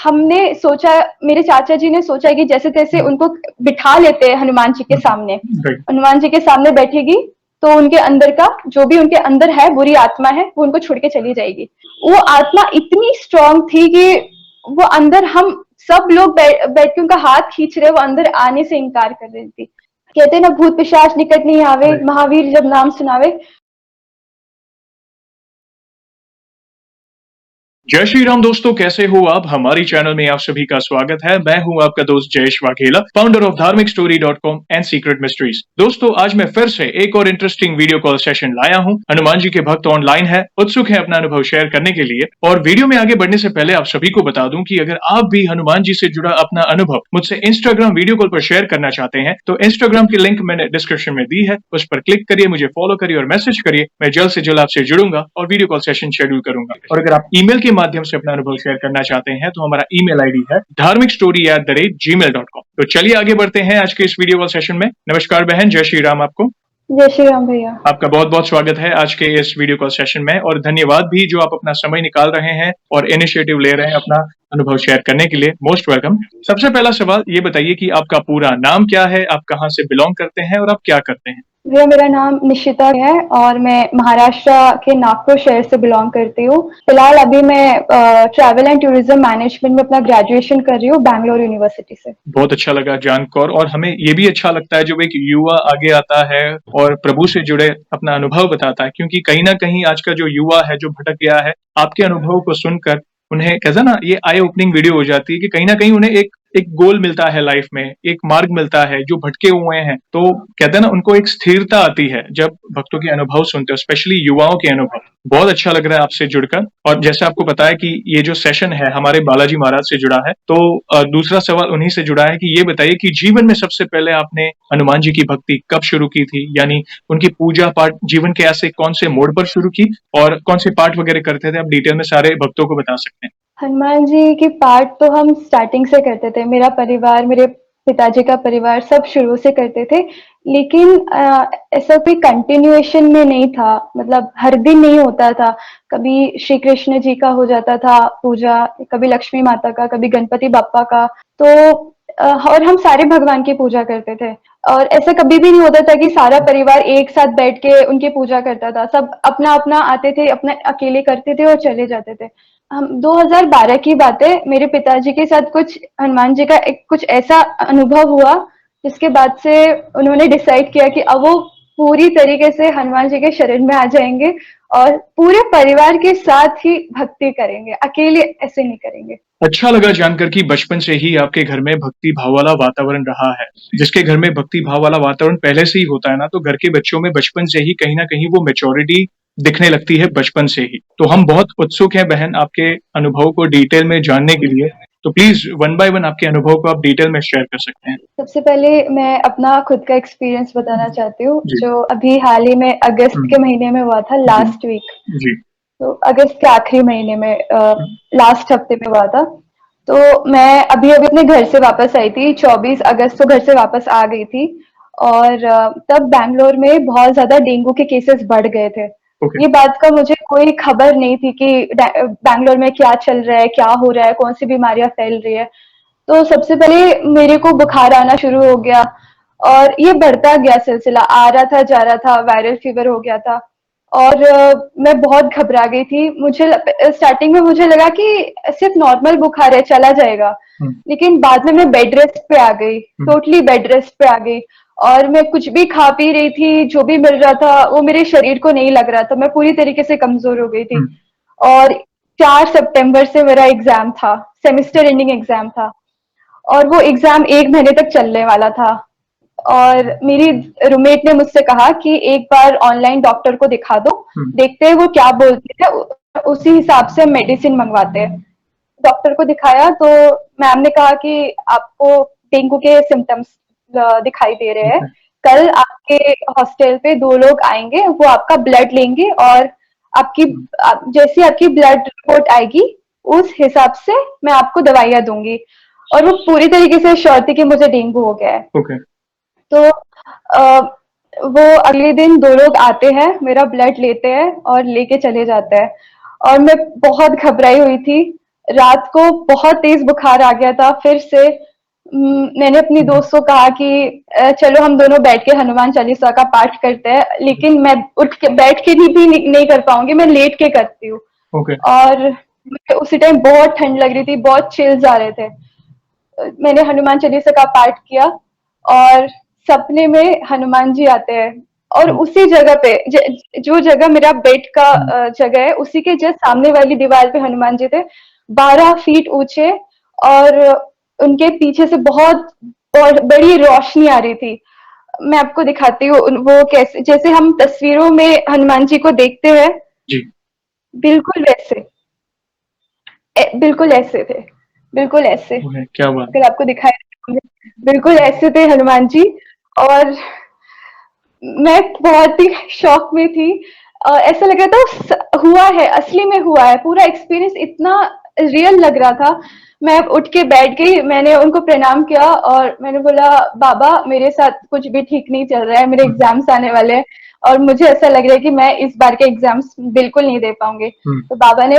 हमने सोचा, मेरे चाचा जी ने सोचा कि जैसे तैसे उनको बिठा लेते हैं हनुमान जी के सामने, हनुमान जी के सामने बैठेगी तो उनके अंदर का जो भी उनके अंदर है बुरी आत्मा है वो उनको छोड़ के चली जाएगी। वो आत्मा इतनी स्ट्रांग थी कि वो अंदर हम सब लोग बैठ के उनका हाथ खींच रहे, वो अंदर आने से इनकार कर रही थी। कहते ना भूत पिशाच निकट नहीं आवे, महावीर जब नाम सुनावे। जय श्री राम दोस्तों, कैसे हो आप। हमारी चैनल में आप सभी का स्वागत है। मैं हूं आपका दोस्त जयेश वाघेला, फाउंडर ऑफ धार्मिकस्टोरी.com एंड सीक्रेट मिस्ट्रीज। दोस्तों, आज मैं फिर से एक और इंटरेस्टिंग वीडियो कॉल सेशन लाया हूं। हनुमान जी के भक्त ऑनलाइन है, उत्सुक है अपना अनुभव शेयर करने के लिए। और वीडियो में आगे बढ़ने से पहले आप सभी को बता दूं कि अगर आप भी हनुमान जी से जुड़ा अपना अनुभव मुझसे इंस्टाग्राम वीडियो कॉल पर शेयर करना चाहते हैं तो इंस्टाग्राम की लिंक मैंने डिस्क्रिप्शन में दी है, उस पर क्लिक करिए, मुझे फॉलो करिए और मैसेज करिए। मैं जल्द से जल्द आपसे जुड़ूंगा और वीडियो कॉल सेशन शेड्यूल करूंगा। और अगर आप ईमेल के माध्यम से अपना अनुभव शेयर करना चाहते हैं तो हमारा ईमेल आईडी है dharmikstory@gmail.com। तो चलिए आगे बढ़ते हैं आज के इस वीडियो कॉल सेशन में। नमस्कार बहन, जय श्री राम आपको। जय श्री राम भैया। आपका बहुत बहुत स्वागत है आज के इस वीडियो कॉल सेशन में, और धन्यवाद भी जो आप अपना समय निकाल रहे हैं और इनिशिएटिव ले रहे हैं अपना अनुभव शेयर करने के लिए। Most welcome. सबसे पहला सवाल ये बताइए कि आपका पूरा नाम क्या है, आप कहाँ से बिलोंग करते हैं और आप क्या करते हैं। भैया मेरा नाम निशिता है और मैं महाराष्ट्र के नागपुर शहर से बिलोंग करती हूँ। फिलहाल अभी मैं ट्रैवल एंड टूरिज्म मैनेजमेंट में अपना ग्रेजुएशन कर रही हूँ बैंगलोर यूनिवर्सिटी से। बहुत अच्छा लगा जानकर, और हमें ये भी अच्छा लगता है जब एक युवा आगे आता है और प्रभु से जुड़े अपना अनुभव बताता है, क्योंकि कहीं ना कहीं आज का जो युवा है जो भटक गया है, आपके अनुभव को सुनकर उन्हें कहता ना ये आई ओपनिंग वीडियो हो जाती है कि कहीं ना कहीं उन्हें एक गोल मिलता है लाइफ में, एक मार्ग मिलता है। जो भटके हुए हैं तो कहते हैं ना उनको एक स्थिरता आती है जब भक्तों के अनुभव सुनते हो, स्पेशली युवाओं के अनुभव। बहुत अच्छा लग रहा है आपसे जुड़कर। और जैसे आपको पता है कि ये जो सेशन है हमारे बालाजी महाराज से जुड़ा है, तो दूसरा सवाल उन्हीं से जुड़ा है कि ये बताइए कि जीवन में सबसे पहले आपने हनुमान जी की भक्ति कब शुरू की थी, यानी उनकी पूजा पाठ जीवन के ऐसे कौन से मोड़ पर शुरू की और कौन से पाठ वगैरह करते थे, आप डिटेल में सारे भक्तों को बता सकते हैं। हनुमान जी की पाठ तो हम स्टार्टिंग से करते थे, मेरा परिवार, मेरे पिताजी का परिवार सब शुरू से करते थे। लेकिन ऐसा कोई कंटिन्यूएशन में नहीं था, मतलब हर दिन नहीं होता था। कभी श्री कृष्ण जी का हो जाता था पूजा, कभी लक्ष्मी माता का, कभी गणपति बाप्पा का। तो और हम सारे भगवान की पूजा करते थे। और ऐसा कभी भी नहीं होता था कि सारा परिवार एक साथ बैठ के उनकी पूजा करता था। सब अपना अपना आते थे, अपने अकेले करते थे और चले जाते थे। हम 2012 की बात है, मेरे पिताजी के साथ कुछ हनुमान जी का एक कुछ ऐसा अनुभव हुआ जिसके बाद से उन्होंने डिसाइड किया कि अब वो पूरी तरीके से हनुमान जी के शरण में आ जाएंगे और पूरे परिवार के साथ ही भक्ति करेंगे, अकेले ऐसे नहीं करेंगे। अच्छा लगा जानकर कि बचपन से ही आपके घर में भक्ति भाव वाला वातावरण रहा है। जिसके घर में भक्ति भाव वाला वातावरण पहले से ही होता है ना, तो घर के बच्चों में बचपन से ही कहीं ना कहीं वो मैच्योरिटी दिखने लगती है बचपन से ही। तो हम बहुत उत्सुक हैं बहन आपके अनुभव को डिटेल में जानने के लिए। तो प्लीज वन बाय वन आपके अनुभव को आप डिटेल में शेयर कर सकते हैं। सबसे पहले मैं अपना खुद का एक्सपीरियंस बताना चाहती हूँ, जो अभी हाल ही में अगस्त के महीने में हुआ था, लास्ट वीक। जी। तो अगस्त के आखिरी महीने में, लास्ट हफ्ते में हुआ था। तो मैं अभी अभी अपने घर से वापस आई थी, 24 अगस्त को घर से वापस आ गई थी। और तब बैंगलोर में बहुत ज्यादा डेंगू के केसेस बढ़ गए थे। ये बात का मुझे कोई खबर नहीं थी कि बैंगलोर में क्या चल रहा है, क्या हो रहा है, कौन सी बीमारियां फैल रही है। तो सबसे पहले मेरे को बुखार आना शुरू हो गया और ये बढ़ता गया, सिलसिला आ रहा था जा रहा था, वायरल फीवर हो गया था। और मैं बहुत घबरा गई थी। मुझे स्टार्टिंग में मुझे लगा कि सिर्फ नॉर्मल बुखार है, चला जाएगा। लेकिन बाद में मैं बेड रेस्ट पे आ गई, टोटली बेड रेस्ट पे आ गई। और मैं कुछ भी खा पी रही थी, जो भी मिल रहा था वो मेरे शरीर को नहीं लग रहा था। मैं पूरी तरीके से कमजोर हो गई थी। और 4 सितंबर से मेरा एग्जाम था, सेमेस्टर एंडिंग एग्जाम था। और वो एग्जाम 1 महीने तक चलने वाला था। और मेरी रूममेट ने मुझसे कहा कि एक बार ऑनलाइन डॉक्टर को दिखा दो, देखते हैं वो क्या बोलते हैं, उसी हिसाब से मेडिसिन मंगवाते हैं। डॉक्टर को दिखाया तो मैम ने कहा कि आपको डेंगू के सिम्टम्स दिखाई दे रहे हैं। कल आपके हॉस्टल पे 2 लोग आएंगे, वो आपका ब्लड लेंगे और जैसे आपकी ब्लड रिपोर्ट आएगी उस हिसाब से मैं आपको दवाइयां दूंगी। और वो पूरी तरीके से श्योर थी कि मुझे डेंगू हो गया है। तो वो अगले दिन 2 लोग आते हैं, मेरा ब्लड लेते हैं और लेके चले जाते हैं। और मैं बहुत घबराई हुई थी। रात को बहुत तेज बुखार आ गया था फिर से। मैंने अपनी दोस्त को कहा कि चलो हम दोनों बैठ के हनुमान चालीसा का पाठ करते हैं, लेकिन मैं उठ के बैठ के भी नहीं कर पाऊंगी, मैं लेट के करती हूँ। ओके। और मुझे उसी टाइम बहुत ठंड लग रही थी, बहुत चिल्स आ रहे थे। मैंने हनुमान चालीसा का पाठ किया और सपने में हनुमान जी आते हैं और उसी जगह पे जो जगह मेरा बेड का जगह है, उसी के जस्ट सामने वाली दीवार पे हनुमान जी थे, 12 फीट ऊंचे। और उनके पीछे से बहुत बड़ी रोशनी आ रही थी। मैं आपको दिखाती हूँ वो कैसे, जैसे हम तस्वीरों में हनुमान जी को देखते हैं, जी। बिल्कुल वैसे, बिल्कुल ऐसे थे, बिल्कुल ऐसे। क्या बात। अगर आपको दिखाई, बिल्कुल ऐसे थे हनुमान जी। और मैं बहुत ही शॉक में थी। ऐसा लग रहा था हुआ है, असली में हुआ है, पूरा एक्सपीरियंस इतना रियल लग रहा था। मैं उठ के बैठ गई, मैंने उनको प्रणाम किया और मैंने बोला, बाबा मेरे साथ कुछ भी ठीक नहीं चल रहा है, मेरे एग्जाम्स आने वाले हैं और मुझे ऐसा लग रहा है कि मैं इस बार के एग्जाम्स बिल्कुल नहीं दे पाऊंगी। तो बाबा ने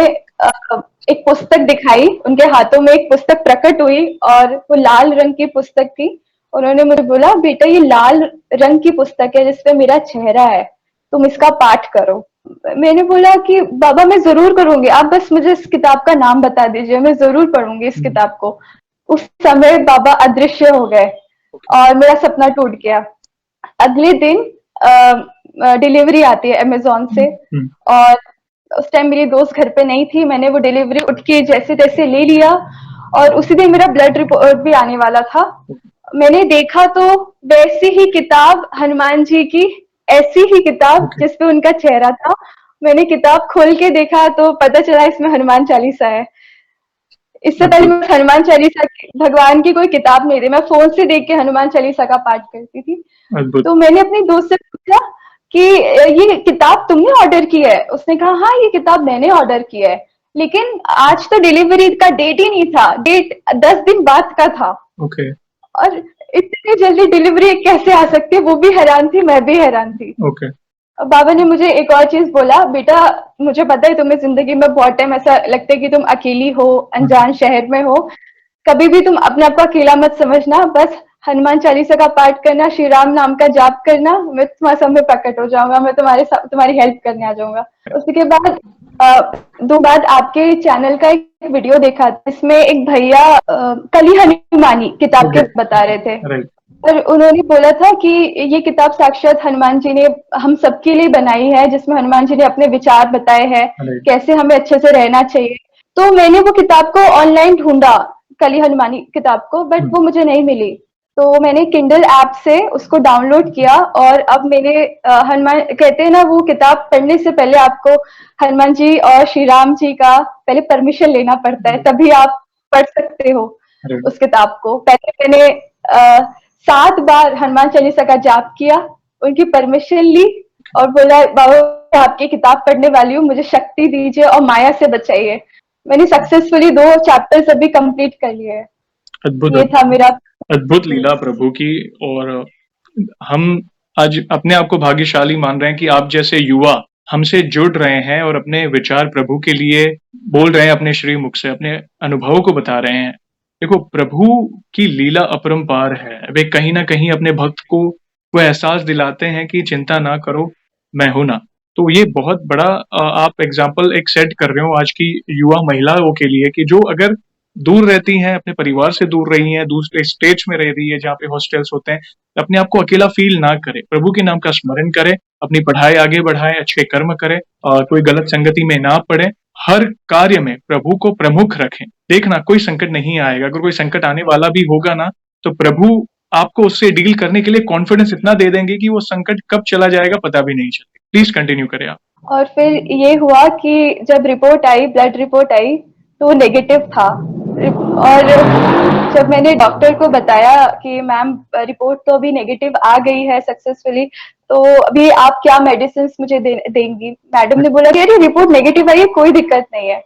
एक पुस्तक दिखाई, उनके हाथों में एक पुस्तक प्रकट हुई और वो लाल रंग की पुस्तक थी। उन्होंने मुझे बोला, बेटा ये लाल रंग की पुस्तक है जिसपे मेरा चेहरा है, तुम इसका पाठ करो। मैंने बोला कि बाबा मैं जरूर करूंगी, आप बस मुझे इस किताब का नाम बता दीजिए, मैं जरूर पढ़ूंगी इस किताब को। उस समय बाबा अदृश्य हो गए और मेरा सपना टूट गया। अगले दिन डिलीवरी आती है अमेजोन से और उस टाइम मेरी दोस्त घर पे नहीं थी। मैंने वो डिलीवरी उठ के जैसे तैसे ले लिया और उसी दिन मेरा ब्लड रिपोर्ट भी आने वाला था। मैंने देखा तो वैसी ही किताब हनुमान जी की, ऐसी ही किताब जिसपे उनका चेहरा था। मैंने किताब खोल के देखा तो पता चला इसमें हनुमान चालीसा है। इससे पहले मैं हनुमान चालीसा भगवान की कोई किताब नहीं थी, मैं फोन से देख के हनुमान चालीसा का पाठ करती थी। तो मैंने अपनी दोस्त से पूछा कि ये किताब तुमने ऑर्डर की है? उसने कहा हाँ ये किताब मैंने ऑर्डर की है, लेकिन आज तो डिलीवरी का डेट ही नहीं था, डेट 10 दिन बाद का था। ओके। और इतनी जल्दी डिलीवरी कैसे आ सकती है, वो भी हैरान थी, मैं भी हैरान थी। ओके। बाबा ने मुझे एक और चीज बोला, बेटा मुझे पता है तुम्हें जिंदगी में बहुत टाइम ऐसा लगता है कि तुम अकेली हो, अनजान शहर में हो, कभी भी तुम अपने आप को अकेला मत समझना, बस हनुमान चालीसा का पाठ करना, श्री राम नाम का जाप करना, मैं तुम्हारे सामने प्रकट हो जाऊंगा, मैं तुम्हारी हेल्प करने आ जाऊंगा। उसके बाद दो बाद आपके चैनल का एक वीडियो देखा जिसमें एक भैया कली हनुमानी किताब के बता रहे थे और उन्होंने बोला था कि ये किताब साक्षात हनुमान जी ने हम सबके लिए बनाई है, जिसमें हनुमान जी ने अपने विचार बताए हैं, कैसे हमें अच्छे से रहना चाहिए। तो मैंने वो किताब को ऑनलाइन ढूंढा, कली हनुमानी किताब को, बट वो मुझे नहीं मिली। तो मैंने किंडल ऐप से उसको डाउनलोड किया और अब मैंने हनुमान कहते हैं ना, वो किताब पढ़ने से पहले आपको हनुमान जी और श्री राम जी का पहले परमिशन लेना पड़ता है, तभी आप पढ़ सकते हो उस किताब को। पहले मैंने 7 बार हनुमान चालीसा का जाप किया, उनकी परमिशन ली और बोला, बाबा आपकी किताब पढ़ने वाली हूँ, मुझे शक्ति दीजिए और माया से बचाइए। मैंने सक्सेसफुली 2 चैप्टर्स अभी कंप्लीट कर लिए हैं। अद्भुत। ये था मेरा अद्भुत लीला प्रभु की। और हम आज अपने आप को भाग्यशाली मान रहे हैं कि आप जैसे युवा हमसे जुड़ रहे हैं और अपने विचार प्रभु के लिए बोल रहे हैं, अपने श्री मुख से अपने अनुभवों को बता रहे हैं। देखो, प्रभु की लीला अपरंपार है। वे कहीं ना कहीं अपने भक्त को वो एहसास दिलाते हैं कि चिंता ना करो, मैं हूं ना। तो ये बहुत बड़ा आप एग्जाम्पल एक सेट कर रहे हो आज की युवा महिलाओं के लिए कि जो अगर दूर रहती हैं, अपने परिवार से दूर रही हैं, दूसरे स्टेट्स में रह रही है जहाँ पे हॉस्टल्स होते हैं, अपने आप को अकेला फील ना करे, प्रभु के नाम का स्मरण करे, अपनी पढ़ाई आगे बढ़ाए, अच्छे कर्म करे और कोई गलत संगति में ना पड़े, हर कार्य में प्रभु को प्रमुख रखें। देखना कोई संकट नहीं आएगा। अगर कोई संकट आने वाला भी होगा ना, तो प्रभु आपको उससे डील करने के लिए कॉन्फिडेंस इतना दे देंगे कि वो संकट कब चला जाएगा पता भी नहीं चलेगा। प्लीज कंटिन्यू करें आप। और फिर ये हुआ कि जब रिपोर्ट आई, ब्लड रिपोर्ट आई, तो नेगेटिव था। और जब मैंने डॉक्टर को बताया कि मैम रिपोर्ट तो अभी नेगेटिव आ गई है सक्सेसफुली, तो अभी आप क्या मेडिसिन मुझे देंगी? मैडम ने बोला कि अरे रिपोर्ट नेगेटिव आई है, कोई दिक्कत नहीं है,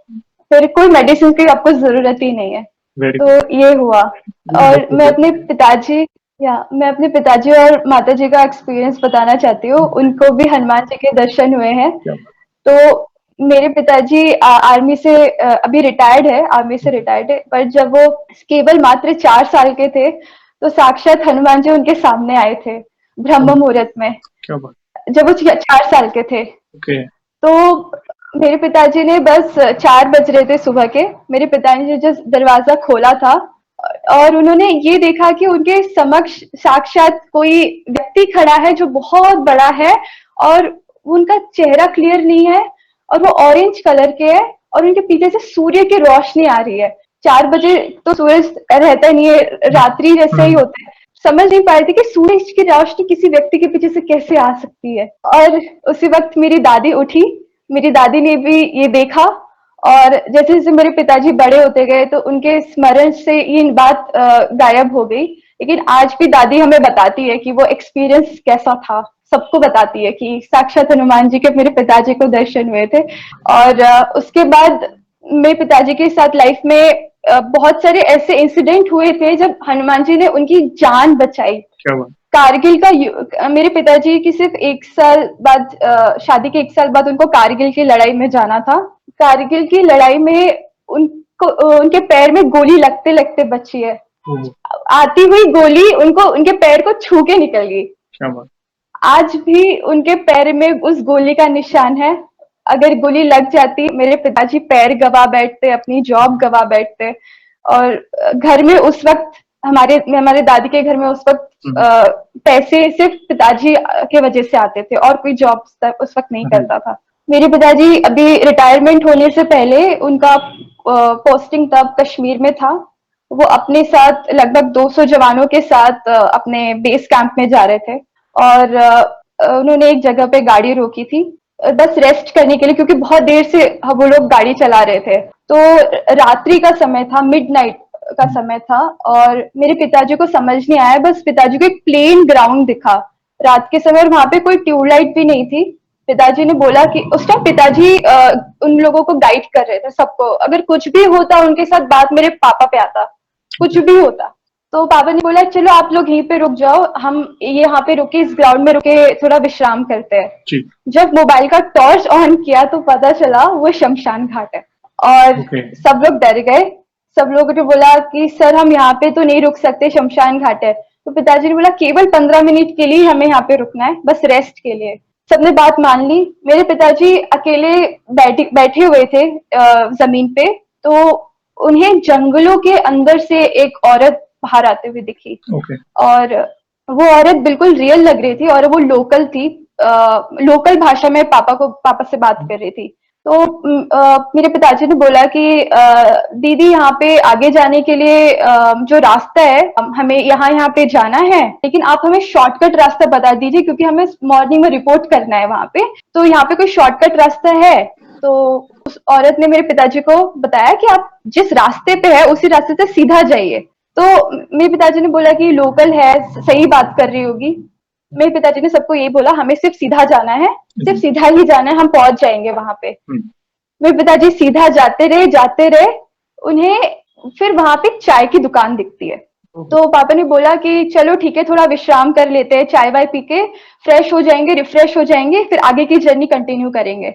फिर कोई मेडिसिन की आपको जरूरत ही नहीं है। तो ये हुआ। और मैं अपने पिताजी और माताजी का एक्सपीरियंस बताना चाहती हूँ। उनको भी हनुमान जी के दर्शन हुए हैं। तो मेरे पिताजी आर्मी से अभी रिटायर्ड है, आर्मी से रिटायर्ड है, पर जब वो केवल मात्र 4 साल के थे तो साक्षात हनुमान जी उनके सामने आए थे ओह! ब्रह्म मुहूर्त में, क्या बात। जब वो 4 साल के थे। ओके। तो मेरे पिताजी ने बस 4 बज रहे थे सुबह के, मेरे पिताजी ने जब दरवाजा खोला था और उन्होंने ये देखा कि उनके समक्ष साक्षात कोई व्यक्ति खड़ा है जो बहुत बड़ा है और उनका चेहरा क्लियर नहीं है और वो ऑरेंज कलर के है और उनके पीछे से सूर्य की रोशनी आ रही है। 4 बजे तो सूरज रहता नहीं है, रात्रि जैसे ही हुँ, होता है। समझ नहीं पा रही थी कि सूरज की रोशनी किसी व्यक्ति के पीछे से कैसे आ सकती है। और उसी वक्त मेरी दादी उठी, मेरी दादी ने भी ये देखा और जैसे जैसे मेरे पिताजी बड़े होते गए तो उनके स्मरण से ये बात गायब हो गई। लेकिन आज भी दादी हमें बताती है कि वो एक्सपीरियंस कैसा था, सबको बताती है कि साक्षात हनुमान जी के मेरे पिताजी को दर्शन हुए थे। और उसके बाद मेरे पिताजी के साथ लाइफ में बहुत सारे ऐसे इंसिडेंट हुए थे जब हनुमान जी ने उनकी जान बचाई। क्या बात। कारगिल का मेरे पिताजी की सिर्फ 1 साल बाद शादी के 1 साल बाद उनको कारगिल की लड़ाई में जाना था। कारगिल की लड़ाई में उनको उनके पैर में गोली लगते लगते बची है। ओह! आती हुई गोली उनको उनके पैर को छू के निकल गई। क्या बात। आज भी उनके पैर में उस गोली का निशान है। अगर गोली लग जाती मेरे पिताजी पैर गवा बैठते, अपनी जॉब गवा बैठते। और घर में उस वक्त हमारे हमारे दादी के घर में उस वक्त हुँ, पैसे सिर्फ पिताजी के वजह से आते थे और कोई जॉब उस वक्त नहीं हुँ, करता था। मेरे पिताजी अभी रिटायरमेंट होने से पहले उनका पोस्टिंग तब कश्मीर में था। वो अपने साथ लगभग 200 जवानों के साथ अपने बेस कैंप में जा रहे थे और उन्होंने एक जगह पे गाड़ी रोकी थी बस रेस्ट करने के लिए, क्योंकि बहुत देर से वो लोग गाड़ी चला रहे थे। तो रात्रि का समय था, मिडनाइट का हुँ, समय था और मेरे पिताजी को समझ नहीं आया, बस पिताजी को एक प्लेन ग्राउंड दिखा रात के समय और वहां पे कोई ट्यूबलाइट भी नहीं थी। पिताजी ने बोला कि उस टाइम पिताजी उन लोगों को गाइड कर रहे थे सबको, अगर कुछ भी होता उनके साथ बात मेरे पापा पे आता, कुछ ओके। भी होता। तो पापा ने बोला चलो आप लोग यहीं पे रुक जाओ, हम यहाँ पे रुके, इस ग्राउंड में रुके थोड़ा विश्राम करते हैं। जी। जब मोबाइल का टॉर्च ऑन किया तो पता चला वो शमशान घाट है और ओके। सब लोग डर गए। सब लोगों ने बोला कि सर हम यहाँ पे तो नहीं रुक सकते, शमशान घाट है। तो पिताजी ने बोला केवल 15 मिनट के लिए हमें यहाँ पे रुकना है, बस रेस्ट के लिए। सबने बात मान ली। मेरे पिताजी अकेले बैठे हुए थे जमीन पे, तो उन्हें जंगलों के अंदर से एक औरत बाहर आते हुए दिखी ओके। और वो औरत बिल्कुल रियल लग रही थी और वो लोकल थी। लोकल भाषा में पापा से बात कर रही थी। तो मेरे पिताजी ने बोला कि दीदी यहाँ पे आगे जाने के लिए जो रास्ता है हमें यहाँ यहाँ पे जाना है, लेकिन आप हमें शॉर्टकट रास्ता बता दीजिए क्योंकि हमें मॉर्निंग में रिपोर्ट करना है वहां पे। तो यहाँ पे कोई शॉर्टकट रास्ता है? तो उस औरत ने मेरे पिताजी को बताया कि आप जिस रास्ते पे है उसी रास्ते से सीधा जाइए। तो मेरे पिताजी ने बोला कि लोकल है, सही बात कर रही होगी। मेरे पिताजी ने सबको यही बोला हमें सिर्फ सीधा जाना है, सिर्फ हुँ, सीधा ही जाना है, हम पहुंच जाएंगे वहां पे। हुँ, मेरे पिताजी सीधा जाते रहे जाते रहे। उन्हें फिर वहां पे चाय की दुकान दिखती है। ओह! तो पापा ने बोला कि चलो ठीक है थोड़ा विश्राम कर लेते हैं, चाय वाय पी के फ्रेश हो जाएंगे, रिफ्रेश हो जाएंगे, फिर आगे की जर्नी कंटिन्यू करेंगे।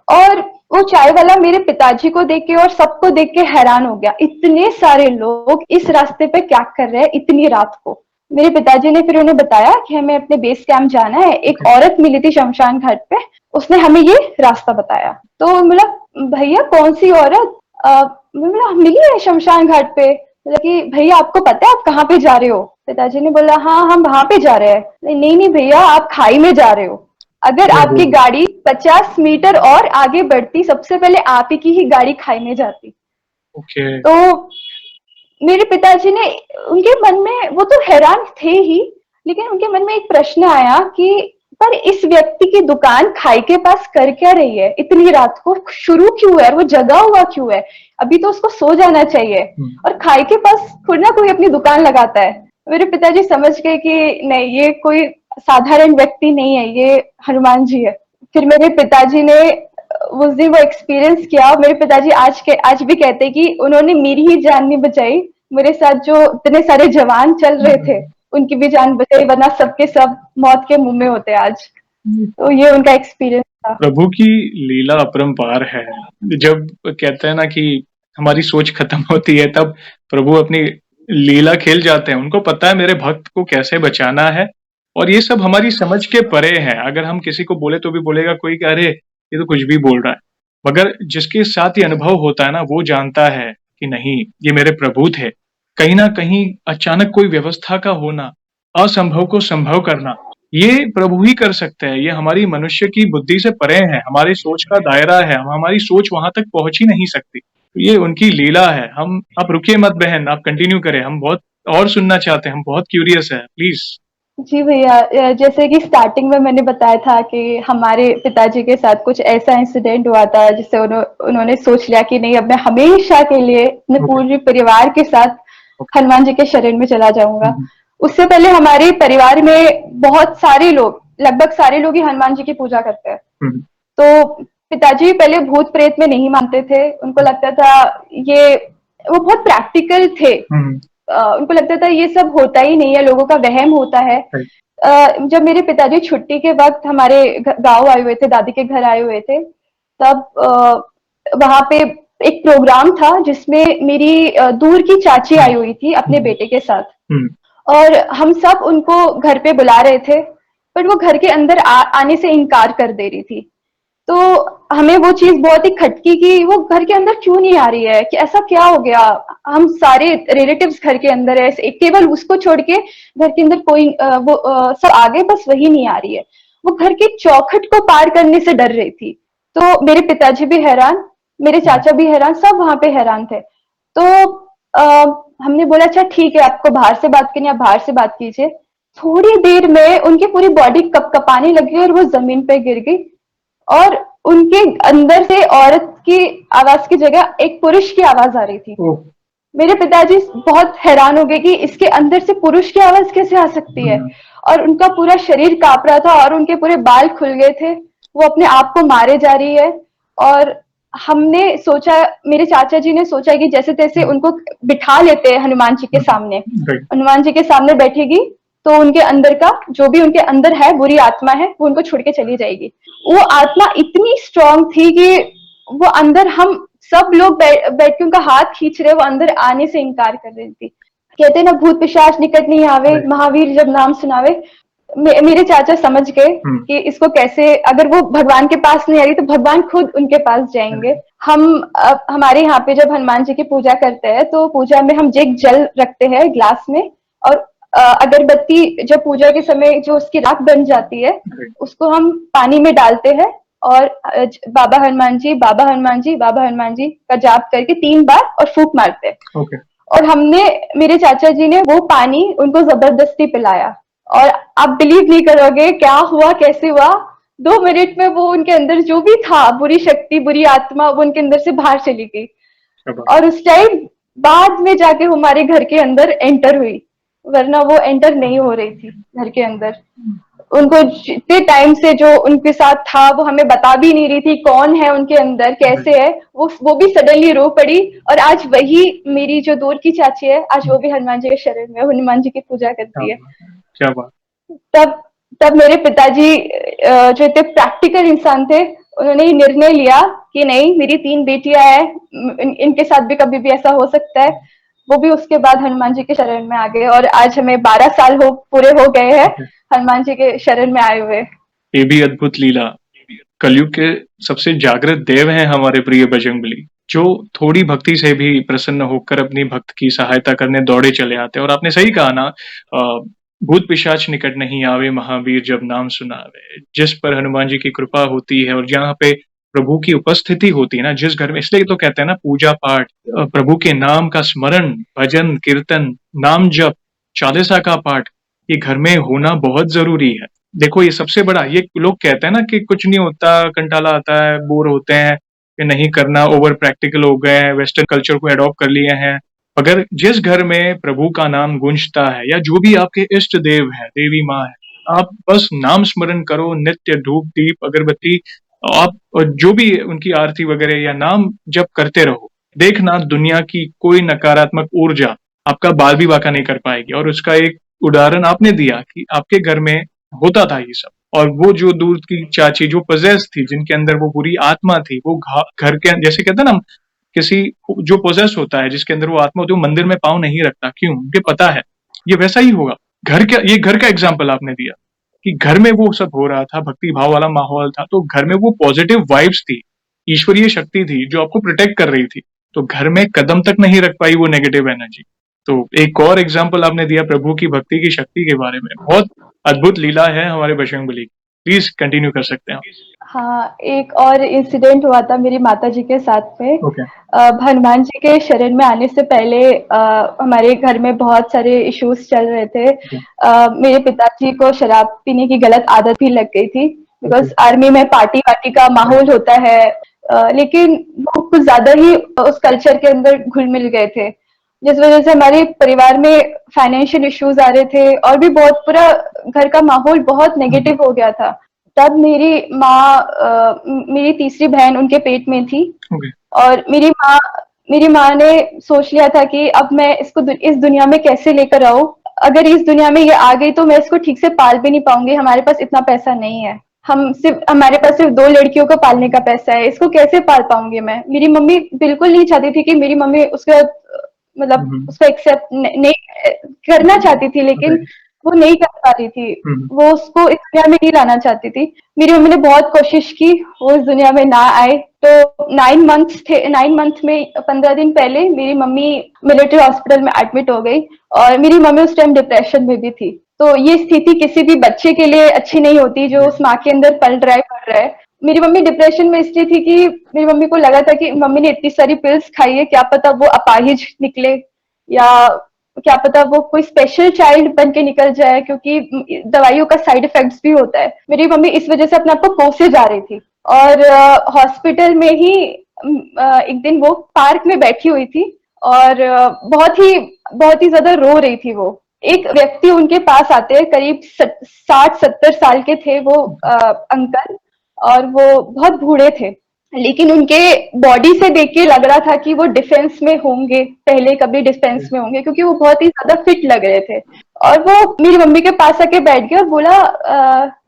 और वो चाय वाला मेरे पिताजी को देख के और सबको देख के हैरान हो गया, इतने सारे लोग इस रास्ते पे क्या कर रहे हैं इतनी रात को। मेरे पिताजी ने फिर उन्हें बताया कि हमें अपने बेस कैंप जाना है, एक ओके। औरत मिली थी शमशान घाट पे, उसने हमें ये रास्ता बताया। तो बोला भैया कौन सी औरत? मैंने बोला मिली है शमशान घाट पे। बोला कि भैया आपको पता है आप कहाँ पे जा रहे हो? पिताजी ने बोला हाँ हम वहां पे जा रहे हैं। नहीं नहीं भैया आप खाई में जा रहे हो। अगर ओहो! आपकी गाड़ी 50 मीटर और आगे बढ़ती सबसे पहले आप ही की ही गाड़ी खाई में जाती। ओके। तो मेरे पिताजी ने, उनके मन में, वो तो हैरान थे ही, लेकिन उनके मन में एक प्रश्न आया कि पर इस व्यक्ति की दुकान खाई के पास कर क्या रही है इतनी रात को, शुरू क्यों है, वो जगा हुआ क्यों है? अभी तो उसको सो जाना चाहिए हुँ, और खाई के पास खुद ना कोई अपनी दुकान लगाता है। मेरे पिताजी समझ गए कि नहीं ये कोई साधारण व्यक्ति नहीं है, ये हनुमान जी है। फिर मेरे पिताजी ने उस दिन वो एक्सपीरियंस किया। मेरे पिताजी आज भी कहते हैं कि उन्होंने मेरी ही जान नहीं बचाई, मेरे साथ जो इतने सारे जवान चल रहे थे हुँ, उनकी भी जान बचाई, वरना सबके सब मौत के मुंह में होते आज। हुँ। तो ये उनका एक्सपीरियंस प्रभु की लीला अपरंपार है। जब कहते हैं ना कि हमारी सोच खत्म होती है, तब प्रभु अपनी लीला खेल जाते हैं। उनको पता है मेरे भक्त को कैसे बचाना है, और ये सब हमारी समझ के परे है। अगर हम किसी को बोले तो भी बोलेगा कोई कि अरे ये तो कुछ भी बोल रहा है। मगर जिसके साथ ये अनुभव होता है ना, वो जानता है कि नहीं, ये मेरे प्रभु थे। कहीं ना कहीं अचानक कोई व्यवस्था का होना, असंभव को संभव करना, ये प्रभु ही कर सकते हैं। ये हमारी मनुष्य की बुद्धि से परे है, हमारी सोच का दायरा है, हमारी सोच वहां तक पहुंच ही नहीं सकती। ये उनकी लीला है। हम आप रुकिए मत बहन, आप कंटिन्यू करें, हम बहुत और सुनना चाहते हैं, हम बहुत क्यूरियस है, प्लीज। जी भैया, जैसे कि स्टार्टिंग में मैंने बताया था कि हमारे पिताजी के साथ कुछ ऐसा इंसिडेंट हुआ था जिससे उन्होंने सोच लिया कि नहीं, अब मैं हमेशा के लिए अपने ओके। पूरे परिवार के साथ ओके। हनुमान जी के शरण में चला जाऊंगा। उससे पहले हमारे परिवार में बहुत सारे लोग, लगभग सारे लोग ही हनुमान जी की पूजा करते हैं। तो पिताजी पहले भूत प्रेत में नहीं मानते थे। उनको लगता था ये, वो बहुत प्रैक्टिकल थे। उनको लगता था ये सब होता ही नहीं है, लोगों का वहम होता है। जब मेरे पिताजी छुट्टी के वक्त हमारे गांव आए हुए थे, दादी के घर आए हुए थे, तब वहां पे एक प्रोग्राम था जिसमें मेरी दूर की चाची आई हुई थी अपने बेटे के साथ। और हम सब उनको घर पे बुला रहे थे, पर वो घर के अंदर आने से इनकार कर दे रही थी। तो हमें वो चीज बहुत ही खटकी कि वो घर के अंदर क्यों नहीं आ रही है, कि ऐसा क्या हो गया। हम सारे रिलेटिव्स घर के अंदर है, केवल उसको छोड़ के घर के अंदर कोई सब आगे, बस वही नहीं आ रही है। वो घर के चौखट को पार करने से डर रही थी। तो मेरे पिताजी भी हैरान, मेरे चाचा भी हैरान, सब वहां पे हैरान थे। तो आ, हमने बोला अच्छा ठीक है, आपको बाहर से बात करनी है, आप बाहर से बात कीजिए। थोड़ी देर में उनकी पूरी बॉडी कपकपाने लगी और वो जमीन पे गिर गई। और उनके अंदर से औरत की आवाज की जगह एक पुरुष की आवाज आ रही थी। मेरे पिताजी बहुत हैरान हो गए कि इसके अंदर से पुरुष की आवाज कैसे आ सकती है। और उनका पूरा शरीर कांप रहा था और उनके पूरे बाल खुल गए थे। वो अपने आप को मारे जा रही है। और हमने सोचा, मेरे चाचा जी ने सोचा कि जैसे तैसे उनको बिठा लेते हैं हनुमान जी के सामने। हनुमान जी के सामने बैठेगी तो उनके अंदर का जो भी उनके अंदर है, बुरी आत्मा है, वो उनको छोड़ के चली जाएगी। वो आत्मा इतनी स्ट्रांग थी कि वो अंदर, हम सब लोग बैठ के उनका हाथ खींच रहे, वो अंदर आने से इनकार कर रही थी। कहते ना, भूत पिशाच निकट नहीं आवे, महावीर जब नाम सुनावे। मेरे चाचा समझ गए कि इसको कैसे, अगर वो भगवान के पास नहीं आ रही तो भगवान खुद उनके पास जाएंगे। हम हमारे यहाँ पे जब हनुमान जी की पूजा करते हैं तो पूजा में हम एक जल रखते हैं ग्लास में, और अगरबत्ती जब पूजा के समय जो उसकी राख बन जाती है उसको हम पानी में डालते हैं। और बाबा हनुमान जी, बाबा हनुमान जी, बाबा हनुमान जी का जाप करके 3 बार और फूंक मारते हैं। और हमने, मेरे चाचा जी ने वो पानी उनको जबरदस्ती पिलाया। और आप बिलीव नहीं करोगे क्या हुआ, कैसे हुआ। 2 मिनट में वो उनके अंदर जो भी था, बुरी शक्ति, बुरी आत्मा, वो उनके अंदर से बाहर चली गई। और उस टाइम बाद में जाके हमारे घर के अंदर एंटर हुई, वरना वो एंटर नहीं हो रही थी घर के अंदर। उनको इतने टाइम से जो उनके साथ था वो हमें बता भी नहीं रही थी कौन है उनके अंदर, कैसे है। वो भी सडनली रो पड़ी। और आज वही मेरी जो दूर की चाची है, आज वो भी हनुमान जी के शरण में हनुमान जी की पूजा करती है। क्या बात। तब तब मेरे पिताजी जो इतने प्रैक्टिकल इंसान थे, उन्होंने ये निर्णय लिया कि नहीं, मेरी 3 बेटियां हैं, इनके साथ भी कभी भी ऐसा हो सकता है। वो भी उसके बाद हनुमान जी के शरण में आ गए और आज हमें 12 साल पूरे हो गए हैं हनुमान जी के शरण में आए हुए। ये भी अद्भुत लीला। कलयुग के सबसे जागृत देव हैं हमारे प्रिय बजरंगबली, जो थोड़ी भक्ति से भी प्रसन्न होकर अपनी भक्त की सहायता करने दौड़े चले आते हैं। और आपने सही कहा ना, भूत पिशाच निकट नहीं आवे, महावीर जब नाम सुनावे। जिस पर हनुमान जी की कृपा होती है और जहाँ पे प्रभु की उपस्थिति होती है ना, जिस घर में, इसलिए तो कहते हैं ना, पूजा पाठ, प्रभु के नाम का स्मरण, भजन कीर्तन, नाम जप, चालीसा का पाठ, ये घर में होना बहुत जरूरी है। देखो, ये सबसे बड़ा, ये लोग कहते हैं ना कि कुछ नहीं होता, कंटाला आता है, बोर होते हैं, कि नहीं करना, ओवर प्रैक्टिकल हो गए हैं, वेस्टर्न कल्चर को एडॉप्ट कर लिए हैं। अगर जिस घर में प्रभु का नाम गूंजता है, या जो भी आपके इष्ट देव है, देवी माँ है, आप बस नाम स्मरण करो, नित्य धूप दीप अगरबत्ती, आप जो भी उनकी आरती वगैरह या नाम जप करते रहो। देखना, दुनिया की कोई नकारात्मक ऊर्जा आपका बाल भी बाका नहीं कर पाएगी। और उसका एक उदाहरण आपने दिया कि आपके घर में होता था ये सब। और वो जो दूर की चाची जो पोजेस थी, जिनके अंदर वो बुरी आत्मा थी, वो घर के जैसे कहते हैं ना, किसी जो पोजेस होता है जिसके अंदर वो आत्मा होती है, वो मंदिर में पाँव नहीं रखता। क्यों? उनके पता है ये वैसा ही होगा। ये घर का एग्जाम्पल आपने दिया कि घर में वो सब हो रहा था, भक्ति भाव वाला माहौल था, तो घर में वो पॉजिटिव वाइब्स थी, ईश्वरीय शक्ति थी जो आपको प्रोटेक्ट कर रही थी। तो घर में कदम तक नहीं रख पाई वो नेगेटिव एनर्जी। तो एक और एग्जाम्पल आपने दिया प्रभु की भक्ति की शक्ति के बारे में। बहुत अद्भुत लीला है हमारे बजरंगबली की। प्लीज कंटिन्यू कर सकते हैं आप। हाँ, एक और इंसिडेंट हुआ था मेरी माताजी के साथ में। ओके। हनुमान जी के शरण में आने से पहले हमारे घर में बहुत सारे इश्यूज चल रहे थे। मेरे पिताजी को शराब पीने की गलत आदत भी लग गई थी, बिकॉज आर्मी में पार्टी वार्टी का माहौल होता है। लेकिन वो कुछ ज्यादा ही उस कल्चर के अंदर घुल मिल गए थे, जिस वजह से हमारे परिवार में फाइनेंशियल इश्यूज आ रहे थे और भी बहुत पूरा घर का माहौल बहुत नेगेटिव हो गया था। तब मेरी तीसरी बहन उनके पेट में थी। Okay. और मेरी माँ ने सोच लिया था कि अब मैं इसको इस दुनिया में कैसे लेकर आऊं। अगर इस दुनिया में ये आ गई तो मैं इसको ठीक से पाल भी नहीं पाऊंगी, हमारे पास इतना पैसा नहीं है। हमारे पास सिर्फ 2 लड़कियों को पालने का पैसा है, इसको कैसे पाल पाऊंगी मैं। मेरी मम्मी बिल्कुल नहीं चाहती थी कि मेरी मम्मी उसका मतलब उसको एक्सेप्ट नहीं करना चाहती थी, लेकिन वो नहीं कर पा रही थी। वो उसको इस दुनिया में नहीं लाना चाहती थी। मेरी मम्मी ने बहुत कोशिश की वो इस दुनिया में ना आए। तो 9 मंथ में 15 दिन पहले मेरी मम्मी मिलिट्री हॉस्पिटल में एडमिट हो गई और मेरी मम्मी उस टाइम डिप्रेशन में भी थी। तो ये स्थिति किसी भी बच्चे के लिए अच्छी नहीं होती जो उस माँ के अंदर पल रहा है, कर रहा है। मेरी मम्मी डिप्रेशन में इसलिए थी कि मेरी मम्मी को लगा था कि मम्मी ने इतनी सारी पिल्स खाई है, क्या पता वो अपाहिज निकले या क्या पता वो कोई स्पेशल चाइल्ड बन के निकल जाए, क्योंकि दवाइयों का साइड इफेक्ट्स भी होता है। मेरी मम्मी इस वजह से अपने आप को कोसे जा रही थी और हॉस्पिटल में ही एक दिन वो पार्क में बैठी हुई थी और बहुत ही ज्यादा रो रही थी। वो एक व्यक्ति उनके पास आते हैं, करीब 60-70 साल के थे वो अंकल, और वो बहुत बूढ़े थे, लेकिन उनके बॉडी से देख के लग रहा था कि वो डिफेंस में होंगे, पहले कभी डिफेंस में होंगे, क्योंकि वो बहुत ही ज्यादा फिट लग रहे थे। और वो मेरी मम्मी के पास आके बैठ गए और बोला,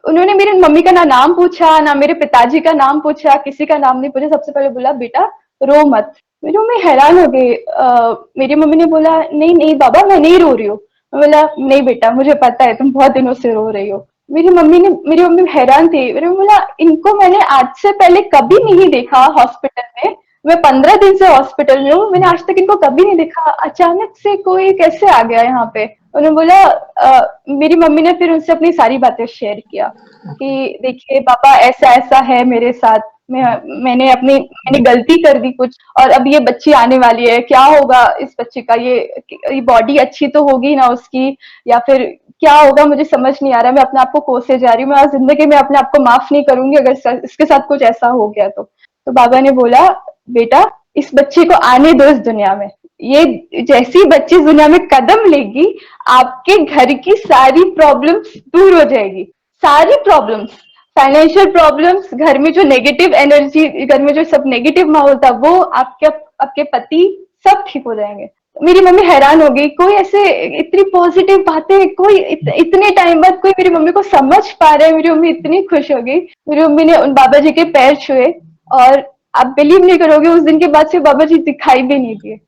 उन्होंने मेरी मम्मी का ना नाम पूछा ना मेरे पिताजी का नाम पूछा, किसी का नाम नहीं पूछा। सबसे पहले बोला, बेटा रो मत। मेरी मम्मी हैरान हो गई। मेरी मम्मी ने बोला, नहीं नहीं बाबा, मैं नहीं रो रही हूँ। मैं बोला, नहीं बेटा, मुझे पता है तुम बहुत दिनों से रो रही हो। मेरी मम्मी हैरान थी। मैंने बोला, इनको मैंने आज से पहले कभी नहीं देखा हॉस्पिटल में। मैं 15 दिन से हॉस्पिटल में हूँ, मैंने आज तक इनको कभी नहीं देखा, अचानक से कोई कैसे आ गया यहाँ पे। उन्होंने बोला, मेरी मम्मी ने फिर उनसे अपनी सारी बातें शेयर किया कि देखिए पापा, ऐसा ऐसा है मेरे साथ, मैंने गलती कर दी कुछ, और अब ये बच्ची आने वाली है, क्या होगा इस बच्चे का, ये बॉडी अच्छी तो होगी ना उसकी, या फिर क्या होगा, मुझे समझ नहीं आ रहा। मैं अपने आप को कोसे जा रही हूँ, मैं आज जिंदगी में अपने आप को माफ नहीं करूंगी अगर इसके साथ कुछ ऐसा हो गया तो बाबा ने बोला, बेटा इस बच्चे को आने दो इस दुनिया में। ये जैसी बच्ची इस दुनिया में कदम लेगी, आपके घर की सारी प्रॉब्लम्स दूर हो जाएगी। सारी प्रॉब्लम्स, फाइनेंशियल प्रॉब्लम्स, घर में जो नेगेटिव एनर्जी, घर में जो सब नेगेटिव माहौल था, वो आपके पति सब ठीक हो जाएंगे। मेरी मम्मी हैरान हो गई, कोई ऐसे इतनी पॉजिटिव बातें, कोई इतने टाइम बाद कोई मेरी मम्मी को समझ पा रहा है। मेरी मम्मी इतनी खुश हो गई। मेरी मम्मी ने उन बाबा जी के पैर छुए और आप बिलीव नहीं करोगे, उस दिन के बाद से बाबा जी दिखाई भी नहीं दिए।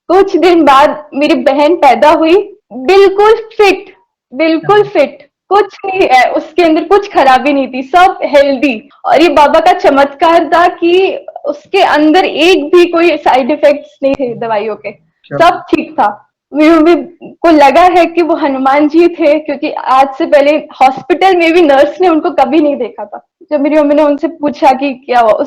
कुछ दिन बाद मेरी बहन पैदा हुई, बिल्कुल फिट, बिल्कुल फिट, कुछ नहीं है उसके अंदर, कुछ खराबी नहीं थी, सब हेल्दी। और ये बाबा का चमत्कार था कि उसके अंदर एक भी कोई साइड इफेक्ट्स नहीं थे दवाइयों के, सब ठीक था। मेरी मम्मी को लगा है कि वो हनुमान जी थे, क्योंकि आज से पहले हॉस्पिटल में भी नर्स ने उनको कभी नहीं देखा था। जब मेरी मम्मी ने उनसे पूछा कि क्या हुआ,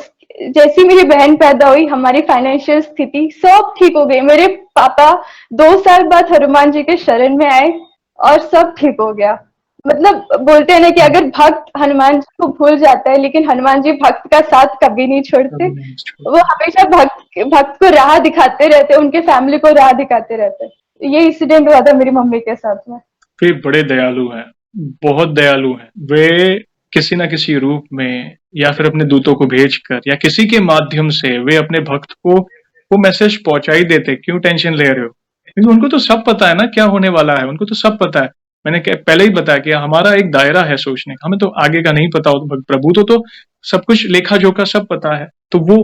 जैसी मेरी बहन पैदा हुई, हमारी फाइनेंशियल स्थिति सब ठीक हो गई। मेरे पापा 2 साल बाद हनुमान जी के शरण में आए और सब ठीक हो गया। मतलब बोलते हैं ना कि अगर भक्त हनुमान जी को भूल जाता है, लेकिन हनुमान जी भक्त का साथ कभी नहीं छोड़ते। वो हमेशा भक्त को राह दिखाते रहते, उनके फैमिली को राह दिखाते रहते। ये इंसिडेंट हुआ था मेरी मम्मी के साथ में। वे बड़े दयालु हैं, बहुत दयालु हैं। वे किसी न किसी रूप में या फिर अपने दूतों को भेजकर या किसी के माध्यम से वे अपने भक्त को वो मैसेज पहुंचा ही देते। क्यों टेंशन ले रहे हो? क्योंकि उनको तो सब पता है ना क्या होने वाला है, उनको तो सब पता है। मैंने पहले ही बताया कि हमारा एक दायरा है सोचने का, हमें तो आगे का नहीं पता होता, प्रभु तो सब कुछ लेखा जोखा सब पता है। तो वो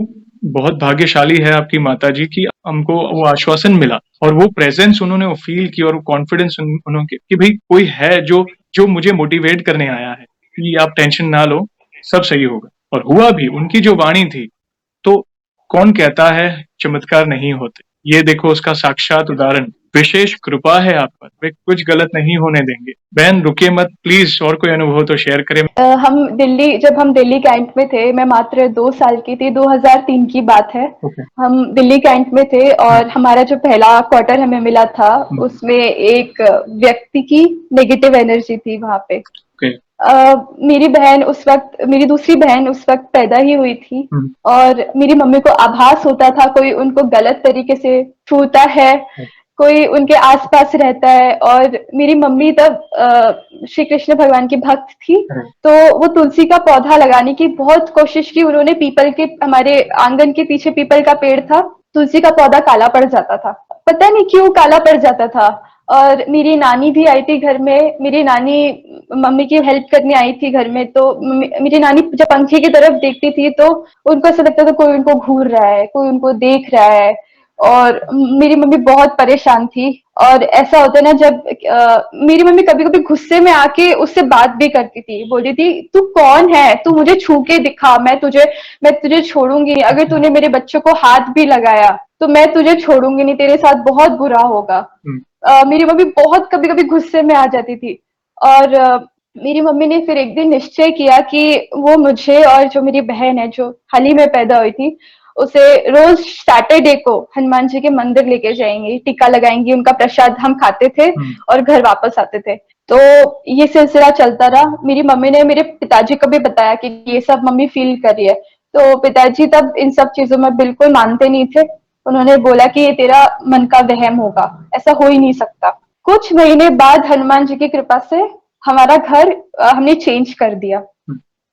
बहुत भाग्यशाली है आपकी माता जी की हमको वो आश्वासन मिला और वो प्रेजेंस उन्होंने वो फील की और वो कॉन्फिडेंस उन्होंने कि भाई कोई है जो जो मुझे मोटिवेट करने आया है कि आप टेंशन ना लो, सब सही होगा। और हुआ भी, उनकी जो वाणी थी, तो कौन कहता है चमत्कार नहीं होते, ये देखो उसका साक्षात उदाहरण। विशेष कृपा है आप पर, वे कुछ गलत नहीं होने देंगे। बहन रुकिए मत, प्लीज और कोई अनुभव तो शेयर करें। जब हम दिल्ली कैंट में थे, मैं मात्र 2 साल की थी, 2003 की बात है। ओके। हम दिल्ली कैंट में थे और हमारा जो पहला क्वार्टर हमें मिला था, उसमें एक व्यक्ति की नेगेटिव एनर्जी थी वहां पे। ओके। मेरी दूसरी बहन उस वक्त पैदा ही हुई थी और मेरी मम्मी को आभास होता था कोई उनको गलत तरीके से छूता है, कोई उनके आसपास रहता है। और मेरी मम्मी तब श्री कृष्ण भगवान की भक्त थी, तो वो तुलसी का पौधा लगाने की बहुत कोशिश की उन्होंने। हमारे आंगन के पीछे पीपल का पेड़ था, तुलसी का पौधा काला पड़ जाता था, पता नहीं क्यों काला पड़ जाता था। और मेरी नानी भी आई थी घर में, मेरी नानी मम्मी की हेल्प करने आई थी घर में। तो मेरी नानी जब पंखे की तरफ देखती थी तो उनको ऐसा लगता था कोई उनको घूर रहा है, कोई उनको देख रहा है। और मेरी मम्मी बहुत परेशान थी। और ऐसा होता है ना, जब मेरी मम्मी कभी कभी गुस्से में आके उससे बात भी करती थी, बोलती थी तू कौन है, तू मुझे छू के दिखा, मैं तुझे छोड़ूंगी नहीं। अगर तूने मेरे बच्चों को हाथ भी लगाया तो मैं तुझे छोड़ूंगी नहीं, तेरे साथ बहुत बुरा होगा। मेरी मम्मी बहुत कभी कभी गुस्से में आ जाती थी। और मेरी मम्मी ने फिर एक दिन निश्चय किया कि वो मुझे और जो मेरी बहन है जो हाल ही में पैदा हुई थी, उसे रोज सैटरडे को हनुमान जी के मंदिर लेके जाएंगी, टीका लगाएंगी, उनका प्रसाद हम खाते थे और घर वापस आते थे। तो ये सिलसिला चलता रहा। मेरी मम्मी ने मेरे पिताजी को भी बताया कि ये सब मम्मी फील कर रही है। तो पिताजी तब इन सब चीजों में बिल्कुल मानते नहीं थे। उन्होंने बोला कि ये तेरा मन का वहम होगा, ऐसा हो ही नहीं सकता। कुछ महीने बाद हनुमान जी की कृपा से हमारा घर हमने चेंज कर दिया।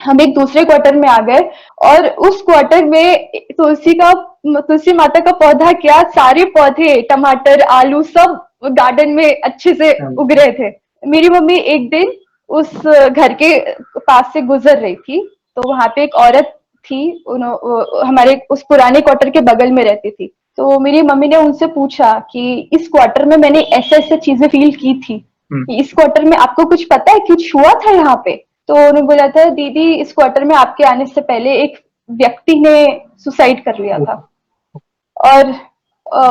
हम एक दूसरे क्वार्टर में आ गए और उस क्वार्टर में तुलसी माता का पौधा क्या, सारे पौधे, टमाटर, आलू, सब गार्डन में अच्छे से उग रहे थे। मेरी मम्मी एक दिन उस घर के पास से गुजर रही थी, तो वहां पे एक औरत थी, हमारे उस पुराने क्वार्टर के बगल में रहती थी। तो मेरी मम्मी ने उनसे पूछा कि इस क्वार्टर में मैंने ऐसे ऐसे चीजें फील की थी, इस क्वार्टर में आपको कुछ पता है, कुछ हुआ था यहाँ पे? तो उन्होंने बोला था दीदी इस क्वार्टर में आपके आने से पहले एक व्यक्ति ने सुसाइड कर लिया था और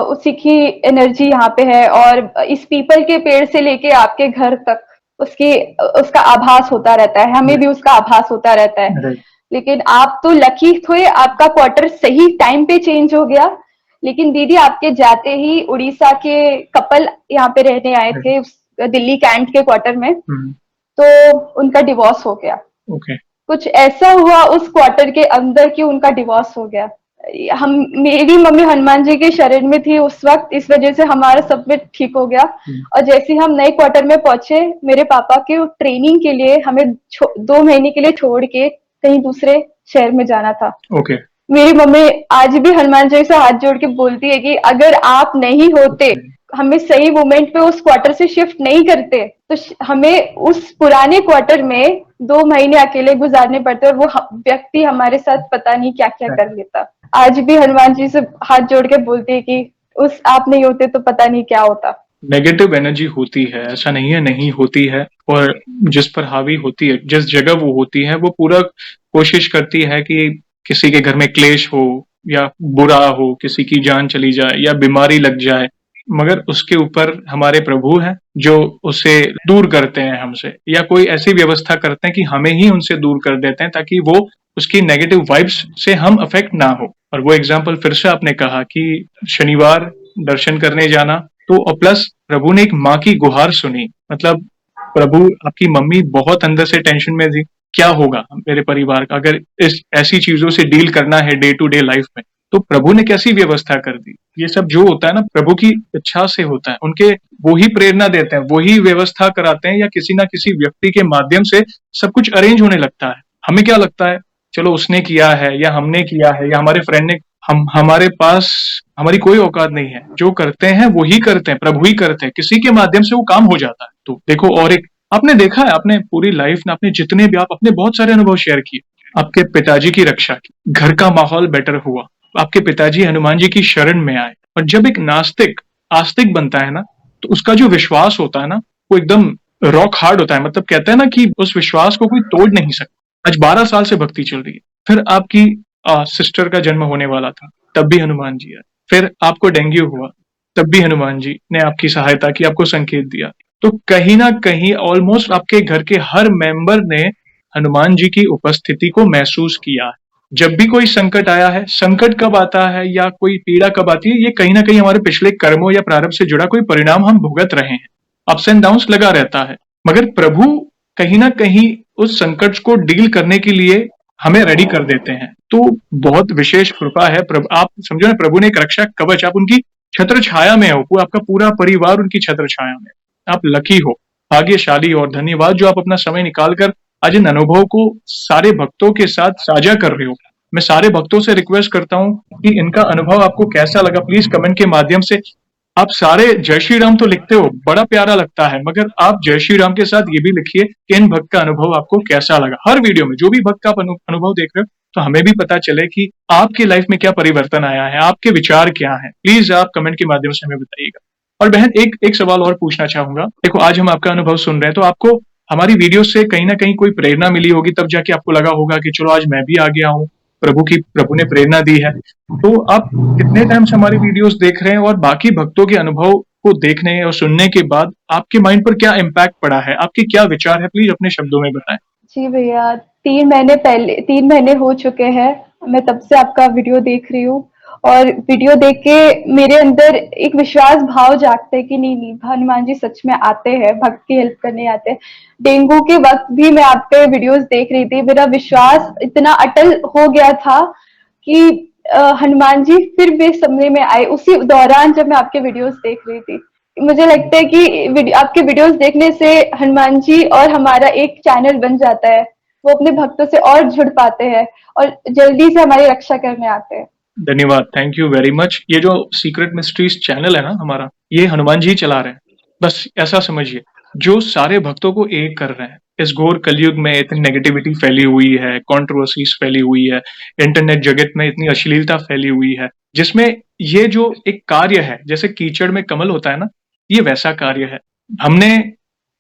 उसी की एनर्जी यहाँ पे है। और इस पीपल के पेड़ से लेके आपके घर तक उसका आभास होता रहता है, हमें भी उसका आभास होता रहता है। लेकिन आप तो लकी थे, आपका क्वार्टर सही टाइम पे चेंज हो गया। लेकिन दीदी आपके जाते ही उड़ीसा के कपल यहाँ पे रहने आए थे दिल्ली कैंट के क्वार्टर में, तो उनका डिवोर्स हो गया। कुछ ऐसा हुआ उस क्वार्टर के अंदर कि उनका डिवोर्स हो गया। मेरी मम्मी हनुमान जी के शरण में थी उस वक्त, इस वजह से हमारा सब में ठीक हो गया। और जैसे हम नए क्वार्टर में पहुंचे, मेरे पापा के ट्रेनिंग के लिए हमें 2 महीने के लिए छोड़ के कहीं दूसरे शहर में जाना था। मेरी मम्मी आज भी हनुमान जी से हाथ जोड़ के बोलती है कि अगर आप नहीं होते, हमें सही मोमेंट पे उस क्वार्टर से शिफ्ट नहीं करते, तो हमें उस पुराने क्वार्टर में 2 महीने अकेले गुजारने पड़ते और वो व्यक्ति हमारे साथ पता नहीं क्या क्या कर लेता। आज भी हनुमान जी से हाथ जोड़ के बोलती है कि आप नहीं होते तो पता नहीं क्या होता। नेगेटिव एनर्जी होती है, ऐसा नहीं है नहीं होती है, और जिस पर हावी होती है, जिस जगह वो होती है, वो पूरा कोशिश करती है कि किसी के घर में क्लेश हो या बुरा हो, किसी की जान चली जाए या बीमारी लग जाए, मगर उसके ऊपर हमारे प्रभु हैं जो उसे दूर करते हैं हमसे, या कोई ऐसी व्यवस्था करते हैं कि हमें ही उनसे दूर कर देते हैं ताकि वो उसकी नेगेटिव वाइब्स से हम अफेक्ट ना हो। और वो एग्जाम्पल फिर से आपने कहा कि शनिवार दर्शन करने जाना, तो प्लस प्रभु ने एक माँ की गुहार सुनी, मतलब प्रभु, आपकी मम्मी बहुत अंदर से टेंशन में थी, क्या होगा मेरे परिवार का अगर इस ऐसी चीजों से डील करना है डे टू डे लाइफ में, तो प्रभु ने कैसी व्यवस्था कर दी। ये सब जो होता है ना, प्रभु की इच्छा से होता है, उनके वो ही प्रेरणा देते हैं, वो ही व्यवस्था कराते हैं, या किसी ना किसी व्यक्ति के माध्यम से सब कुछ अरेंज होने लगता है। हमें क्या लगता है, चलो उसने किया है या हमने किया है या हमारे फ्रेंड ने, हमारे पास हमारी कोई औकात नहीं है, जो करते हैं वो ही करते हैं, प्रभु ही करते हैं, किसी के माध्यम से वो काम हो जाता है। तो देखो, और एक आपने देखा है, आपने पूरी लाइफ में आपने जितने भी आप अपने बहुत सारे अनुभव शेयर किए, आपके पिताजी की रक्षा की, घर का माहौल बेटर हुआ, आपके पिताजी हनुमान जी की शरण में आए। और जब एक नास्तिक आस्तिक बनता है ना, तो उसका जो विश्वास होता है ना, वो एकदम रॉक हार्ड होता है। मतलब कहते हैं ना कि उस विश्वास को कोई तोड़ नहीं सकता। आज 12 साल से भक्ति चल रही है। फिर आपकी सिस्टर का जन्म होने वाला था, तब भी हनुमान जी आए। फिर आपको डेंगू हुआ, तब भी हनुमान जी ने आपकी सहायता की, आपको संकेत दिया। तो कहीं ना कहीं ऑलमोस्ट आपके घर के हर मेंबर ने हनुमान जी की उपस्थिति को महसूस किया है। जब भी कोई संकट आया है, संकट कब आता है या कोई पीड़ा कब आती है, ये कहीं ना कहीं हमारे पिछले कर्मों या प्रारब्ध से जुड़ा कोई परिणाम हम भुगत रहे हैं। अप्स एंड डाउन्स लगा रहता है, मगर प्रभु कहीं ना कहीं उस संकट को डील करने के लिए हमें रेडी कर देते हैं। तो बहुत विशेष कृपा है। प्रभु, आप समझो ना, प्रभु ने एक रक्षा कवच, आप उनकी छत्र छाया में हो, आपका पूरा परिवार उनकी छत्र छाया में। आप लकी हो, भाग्यशाली और धन्यवाद जो आप अपना समय निकालकर आज इन अनुभव को सारे भक्तों के साथ साझा कर रहे हो। मैं सारे भक्तों से रिक्वेस्ट करता हूँ कि इनका अनुभव आपको कैसा लगा, प्लीज कमेंट के माध्यम से। आप सारे जय श्री राम तो लिखते हो, बड़ा प्यारा लगता है, मगर आप जय श्री राम के साथ ये भी लिखिए कि इन भक्त का अनुभव आपको कैसा लगा। हर वीडियो में जो भी भक्त का आप अनुभव देख रहे हो, तो हमें भी पता चले कि आपकी लाइफ में क्या परिवर्तन आया है, आपके विचार क्या है। प्लीज आप कमेंट के माध्यम से हमें बताइएगा। और बहन, एक एक सवाल और पूछना चाहूंगा। देखो, आज हम आपका अनुभव सुन रहे हैं, तो आपको हमारी वीडियो से कहीं ना कहीं कोई प्रेरणा मिली होगी, तब जाके आपको लगा होगा कि चलो आज मैं भी आ गया हूँ, प्रभु ने प्रेरणा दी है। तो आप कितने टाइम से हमारी वीडियोस देख रहे हैं, और बाकी भक्तों के अनुभव को देखने और सुनने के बाद आपके माइंड पर क्या इम्पैक्ट पड़ा है, आपके क्या विचार है, प्लीज अपने शब्दों में बताएं। जी भैया, 3 महीने हो चुके हैं, मैं तब से आपका वीडियो देख रही हूँ। और वीडियो देख के मेरे अंदर एक विश्वास भाव जागता है कि नहीं नहीं, हनुमान जी सच में आते हैं, भक्त की हेल्प करने आते हैं। डेंगू के वक्त भी मैं आपके वीडियोस देख रही थी, मेरा विश्वास इतना अटल हो गया था कि हनुमान जी फिर मेरे सामने में आए उसी दौरान जब मैं आपके वीडियोस देख रही थी। मुझे लगता है कि आपके वीडियोस देखने से हनुमान जी और हमारा एक चैनल बन जाता है, वो अपने भक्तों से और जुड़ पाते हैं और जल्दी से हमारी रक्षा करने आते हैं। धन्यवाद, थैंक यू वेरी मच। ये जो सीक्रेट मिस्ट्रीज चैनल है ना हमारा, ये हनुमान जी चला रहे हैं। बस ऐसा समझिए, जो सारे भक्तों को एक कर रहे हैं। इस घोर कलयुग में इतनी नेगेटिविटी फैली हुई है, कंट्रोवर्सीज फैली हुई है, इंटरनेट जगत में इतनी अश्लीलता फैली हुई है, जिसमें ये जो एक कार्य है, जैसे कीचड़ में कमल होता है ना, ये वैसा कार्य है। हमने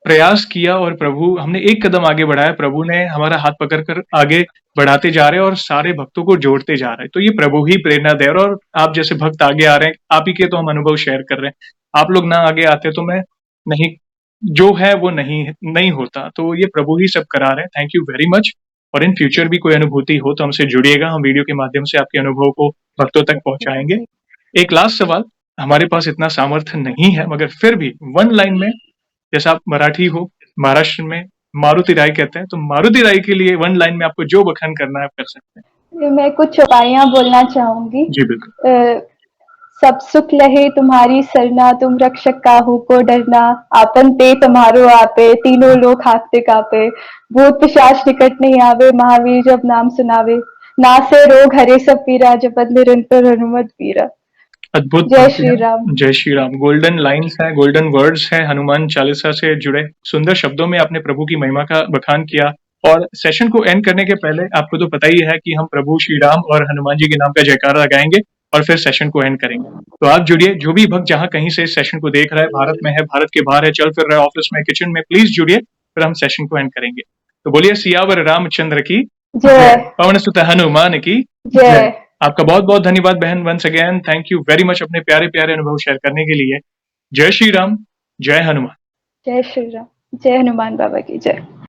प्रयास किया और प्रभु, हमने एक कदम आगे बढ़ाया, प्रभु ने हमारा हाथ पकड़कर आगे बढ़ाते जा रहे हैं और सारे भक्तों को जोड़ते जा रहे हैं। तो ये प्रभु ही प्रेरणा दे रहे हैं, और आप जैसे भक्त आगे आ रहे हैं, आप ही के तो हम अनुभव शेयर कर रहे हैं। आप लोग ना आगे आते तो मैं नहीं, जो है वो नहीं नहीं होता। तो ये प्रभु ही सब करा रहे हैं। Thank you very much. और इन फ्यूचर भी कोई अनुभूति हो तो हमसे जुड़िएगा, हम वीडियो के माध्यम से आपके अनुभव को भक्तों तक पहुंचाएंगे। एक लास्ट सवाल, हमारे पास इतना सामर्थ्य नहीं है, मगर फिर भी वन लाइन में, जैसा आप मराठी हो, महाराष्ट्र में मारुति राय कहते हैं, तो मारुति राय के लिए वन लाइन में आपको जो बखान करना है आप कर सकते हैं। मैं कुछ चौपाइयाँ बोलना चाहूंगी। जी बिल्कुल। सब सुख लहे तुम्हारी सरना, तुम रक्षक काहू को डरना, आपन ते तुम्हारो आपे, तीनों लोग हाकते कापे, भूत पिशाच निकट नहीं आवे, महावीर जब नाम सुनावे, नासे रोग हरे सब पीरा, जपत निरंतर हनुमत पीरा। अद्भुत जय बातें श्री हैं। राम। जय श्री राम। गोल्डन लाइन्स हैं, गोल्डन वर्ड्स हैं, हनुमान चालीसा से जुड़े सुंदर शब्दों में आपने प्रभु की महिमा का बखान किया। और सेशन को एंड करने के पहले आपको तो पता ही है कि हम प्रभु श्री राम और हनुमान जी के नाम का जयकारा लगाएंगे और फिर सेशन को एंड करेंगे। तो आप जुड़िए, जो भी भक्त जहां कहीं से इस सेशन को देख रहा है, भारत में है, भारत के बाहर है, चल फिर रहा है, ऑफिस में, किचन में, प्लीज जुड़िए, फिर हम सेशन को एंड करेंगे। तो बोलिए सियावर रामचंद्र की जय। पवन सुत हनुमान की जय। आपका बहुत बहुत धन्यवाद बहन, once again thank you very much अपने प्यारे प्यारे अनुभव शेयर करने के लिए। जय श्री राम, जय हनुमान। जय श्री राम। जय हनुमान बाबा की जय।